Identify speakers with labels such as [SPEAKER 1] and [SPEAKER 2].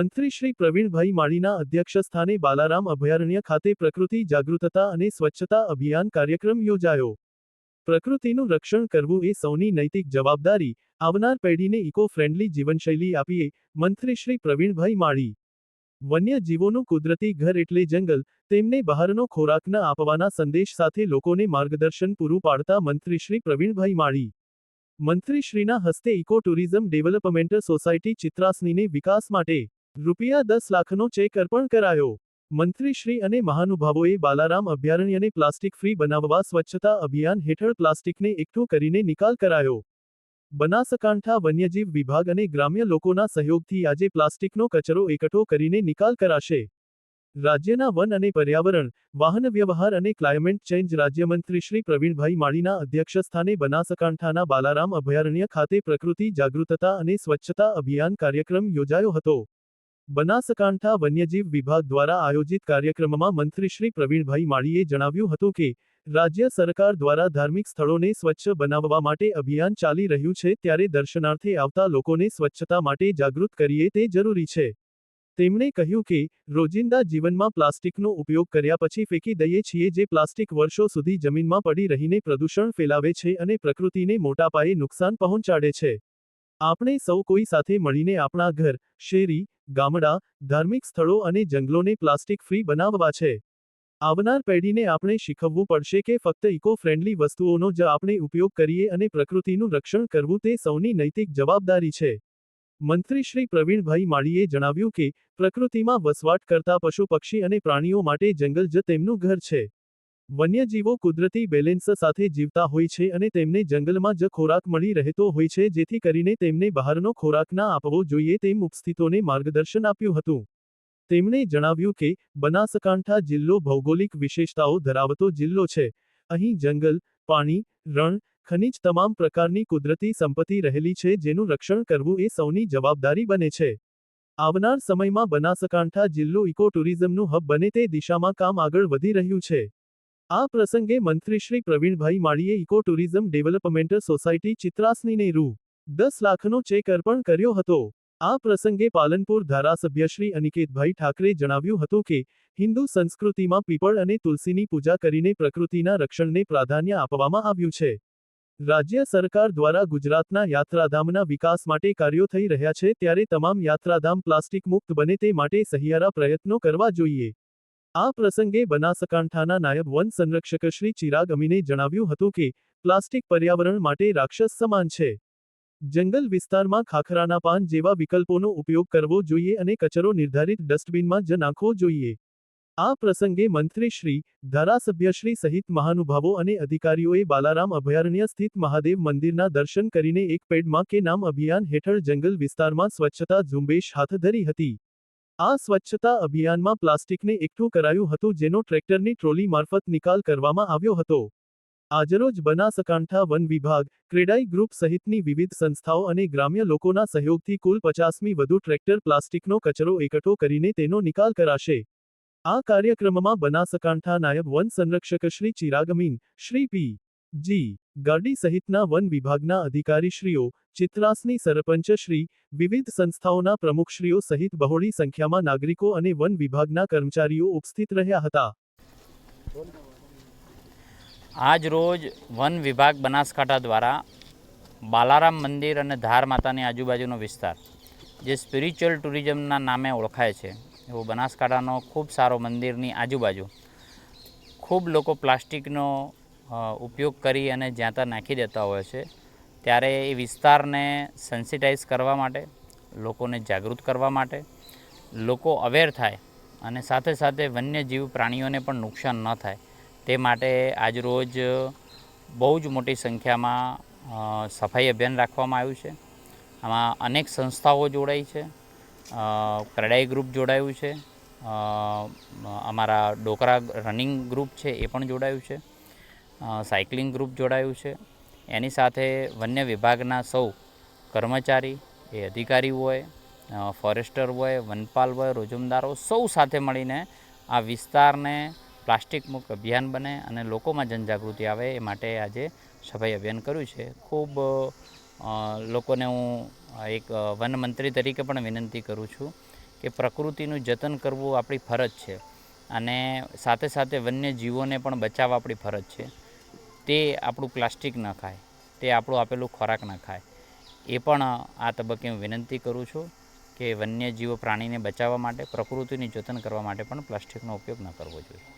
[SPEAKER 1] મંત્રી શ્રી પ્રવીણભાઈ માળીના અધ્યક્ષસ્થાને બાલારામ અભયારણ્ય ખાતે પ્રકૃતિ જાગૃતતા અને સ્વચ્છતા અભિયાન કાર્યક્રમ યોજાયો। પ્રકૃતિનું રક્ષણ કરવું એ સૌની નૈતિક જવાબદારી, આવનાર પેઢીને ઇકો ફ્રેન્ડલી જીવનશૈલી આપીએ, મંત્રી શ્રી પ્રવીણભાઈ માળી। વન્ય જીવોનું કુદરતી ઘર એટલે જંગલ, તેમને બહારનો ખોરાક ન આપવાના સંદેશ સાથે લોકોને માર્ગદર્શન પૂરું પાડતા મંત્રી શ્રી પ્રવીણભાઈ માળી। મંત્રીશ્રીના હસ્તે ઇકો ટુરિઝમ ડેવલપમેન્ટ સોસાયટી ચિત્રાસનીને વિકાસ માટે ₹10 લાખનો ચેક અર્પણ કરાયો। મંત્રીશ્રી અને મહાનુભાવોએ બાલારામ અભયારણ્યને પ્લાસ્ટિક ફ્રી બનાવવા સ્વચ્છતા અભિયાન હેઠળ પ્લાસ્ટિકને એકઠું કરીને નિકાલ કરાયો। બનાસકાંઠા વન્યજીવ વિભાગ અને ગ્રામ્ય લોકોના સહયોગથી આજે પ્લાસ્ટિકનો કચરો એકઠો કરીને નિકાલ કરાશે। રાજ્યના વન અને પર્યાવરણ, વાહન વ્યવહાર અને ક્લાયમેટ ચેન્જ રાજ્યમંત્રી શ્રી પ્રવીણભાઈ માળીના અધ્યક્ષસ્થાને બનાસકાંઠાના બાલારામ અભયારણ્ય ખાતે પ્રકૃતિ જાગૃતતા અને સ્વચ્છતા અભિયાન કાર્યક્રમ યોજાયો હતો। બનાસકાંઠા વન્યજીવ વિભાગ દ્વારા આયોજિત કાર્યક્રમમાં મંત્રી શ્રી પ્રવીણભાઈ માળીએ જણાવ્યું હતું કે રાજ્ય સરકાર દ્વારા ધાર્મિક સ્થળોને સ્વચ્છ બનાવવા માટે અભિયાન ચાલી રહ્યું છે, ત્યારે દર્શનાર્થે આવતા લોકોને સ્વચ્છતા માટે જાગૃત કરીએ તે જરૂરી છે। તેમણે કહ્યું કે રોજિંદા જીવનમાં પ્લાસ્ટિકનો ઉપયોગ કર્યા પછી ફેંકી દઈએ છીએ, જે પ્લાસ્ટિક વર્ષો સુધી જમીનમાં પડી રહીને પ્રદૂષણ ફેલાવે છે અને પ્રકૃતિને મોટા પાયે નુકસાન પહોંચાડે છે। આપણે સૌ કોઈ સાથે મળીને આપણા ઘર, શેરી, ગામડા, ધાર્મિક સ્થળો અને જંગલોને પ્લાસ્ટિક ફ્રી બનાવવા છે। આવનાર પેઢીને આપણે શીખવવું પડશે કે ફક્ત ઇકો ફ્રેન્ડલી વસ્તુઓનો જ આપણે ઉપયોગ કરીએ અને પ્રકૃતિનું રક્ષણ કરવું તે સૌની નૈતિક જવાબદારી છે। મંત્રી શ્રી પ્રવીણભાઈ માળીએ જણાવ્યું કે પ્રકૃતિમાં વસવાટ કરતા પશુ પક્ષી અને પ્રાણીઓ માટે જંગલ જ તેમનું ઘર છે। વન્યજીવો કુદરતી બેલેન્સ સાથે જીવતા હોય છે અને તેમને જંગલમાં જ ખોરાક મળી રહેતો હોય છે, જેથી કરીને તેમને બહારનો ખોરાક ના આપવો જોઈએ તેમ ઉપસ્થિતોને માર્ગદર્શન આપ્યું હતું। તેમણે જણાવ્યું કે બનાસકાંઠા જિલ્લો ભૌગોલિક વિશેષતાઓ ધરાવતો જિલ્લો છે। અહીં જંગલ, પાણી, રણ, ખનિજ તમામ પ્રકારની કુદરતી સંપત્તિ રહેલી છે, જેનું રક્ષણ કરવું એ સૌની જવાબદારી બને છે। આવનાર સમયમાં બનાસકાંઠા જિલ્લો ઇકો ટુરિઝમનું હબ બને તે દિશામાં કામ આગળ વધી રહ્યું છે। આ પ્રસંગે મંત્રી શ્રી પ્રવીણભાઈ માળીએ ઇકો ટુરિઝમ ડેવલપમેન્ટ સોસાયટી ચિત્રાસનીને ₹10 લાખનો ચેક અર્પણ કર્યો હતો। આ પ્રસંગે પાલનપુર ધારાસભ્ય શ્રી અનિકેતભાઈ ઠાકરે જણાવ્યું હતું કે હિન્દુ સંસ્કૃતિમાં પીપળ અને તુલસીની પૂજા કરીને પ્રકૃતિના રક્ષણને પ્રાધાન્ય આપવામાં આવ્યું છે। રાજ્ય સરકાર દ્વારા ગુજરાતના યાત્રાધામના વિકાસ માટે કાર્યો થઈ રહ્યા છે, ત્યારે તમામ યાત્રાધામ પ્લાસ્ટિક મુક્ત બને તે માટે સહિયારા પ્રયત્નો કરવા જોઈએ। આ પ્રસંગે બનાસકાંઠાના નાયબ વન સંરક્ષક શ્રી ચિરાગ અમીને જણાવ્યું હતું કે પ્લાસ્ટિક પર્યાવરણ માટે રાક્ષસ સમાન છે। જંગલ વિસ્તારમાં ખાખરાના પાન જેવા વિકલ્પોનો ઉપયોગ કરવો જોઈએ અને કચરો નિર્ધારિત ડસ્ટબિનમાં જ નાખવો જોઈએ। આ પ્રસંગે મંત્રીશ્રી, ધારાસભ્યશ્રી સહિત મહાનુભાવો અને અધિકારીઓએ બાલારામ અભયારણ્ય સ્થિત મહાદેવ મંદિરના દર્શન કરીને એક પેડ માં કે નામ અભિયાન હેઠળ જંગલ વિસ્તારમાં સ્વચ્છતા ઝુંબેશ હાથ ધરી હતી। આ સ્વચ્છતા અભિયાનમાં પ્લાસ્ટિકને એકઠું કરાયું હતું, જેનો ટ્રેક્ટરની ટ્રોલી મારફત નિકાલ કરવામાં આવ્યો હતો। આજરોજ બનાસકાંઠા વન વિભાગ, ક્રેડાઈ ગ્રુપ સહિતની વિવિધ સંસ્થાઓ અને ગ્રામ્ય લોકોના સહયોગથી કુલ 50મી વધુ ટ્રેક્ટર પ્લાસ્ટિકનો કચરો એકઠો કરીને તેનો નિકાલ કરાશે। આ કાર્યક્રમમાં બનાસકાંઠા નાયબ વન સંરક્ષક શ્રી ચિરાગ અમીન, શ્રી પી. જી. ગાડી સહિતના વન વિભાગના અધિકારીશ્રીઓ, ચિત્રાસની સરપંચ શ્રી, વિવિધ સંસ્થાઓના પ્રમુખશ્રીઓ સહિત બહોળી સંખ્યામાં નાગરિકો અને વન વિભાગના કર્મચારીઓ ઉપસ્થિત રહ્યા હતા।
[SPEAKER 2] આજ રોજ વન વિભાગ બનાસકાંઠા દ્વારા બાલારામ મંદિર અને ધાર માતાની આજુબાજુનો વિસ્તાર જે સ્પિરિચ્યુઅલ ટુરિઝમના નામે ઓળખાય છે, એવો બનાસકાંઠાનો ખૂબ સારો મંદિરની આજુબાજુ ખૂબ લોકો પ્લાસ્ટિકનો ઉપયોગ કરી અને જ્યાં ત્યાં નાખી દેતા હોય છે, ત્યારે એ વિસ્તારને સેન્સિટાઈઝ કરવા માટે, લોકોને જાગૃત કરવા માટે, લોકો અવેર થાય અને સાથે સાથે વન્યજીવ પ્રાણીઓને પણ નુકસાન ન થાય તે માટે આજરોજ બહુ જ મોટી સંખ્યામાં સફાઈ અભિયાન રાખવામાં આવ્યું છે। આમાં અનેક સંસ્થાઓ જોડાઈ છે, ક્રેડાઈ ગ્રુપ જોડાયું છે, અમારા ડોકરા રનિંગ ગ્રુપ છે એ પણ જોડાયું છે, સાયકલિંગ ગ્રુપ જોડાયું છે। એની સાથે વન્ય વિભાગના સૌ કર્મચારી, એ અધિકારી હોય, ફોરેસ્ટર હોય, વનપાલ હોય, રોજમદારો સૌ સાથે મળીને આ વિસ્તારને પ્લાસ્ટિક મુક્ત અભિયાન બને અને લોકોમાં જનજાગૃતિ આવે એ માટે આજે સફાઈ અભિયાન કર્યું છે। ખૂબ લોકોને હું એક વન મંત્રી તરીકે પણ વિનંતી કરું છું કે પ્રકૃતિનું જતન કરવું આપણી ફરજ છે અને સાથે સાથે વન્ય જીવોને પણ બચાવવા આપણી ફરજ છે. તે આપણું પ્લાસ્ટિક ન ખાય, તે આપણું આપેલું ખોરાક ન ખાય. એ પણ આ તબક્કે હું વિનંતી કરું છું કે વન્યજીવો પ્રાણીને બચાવવા માટે, પ્રકૃતિનું જતન કરવા માટે પણ પ્લાસ્ટિકનો ઉપયોગ ન કરવો જોઈએ.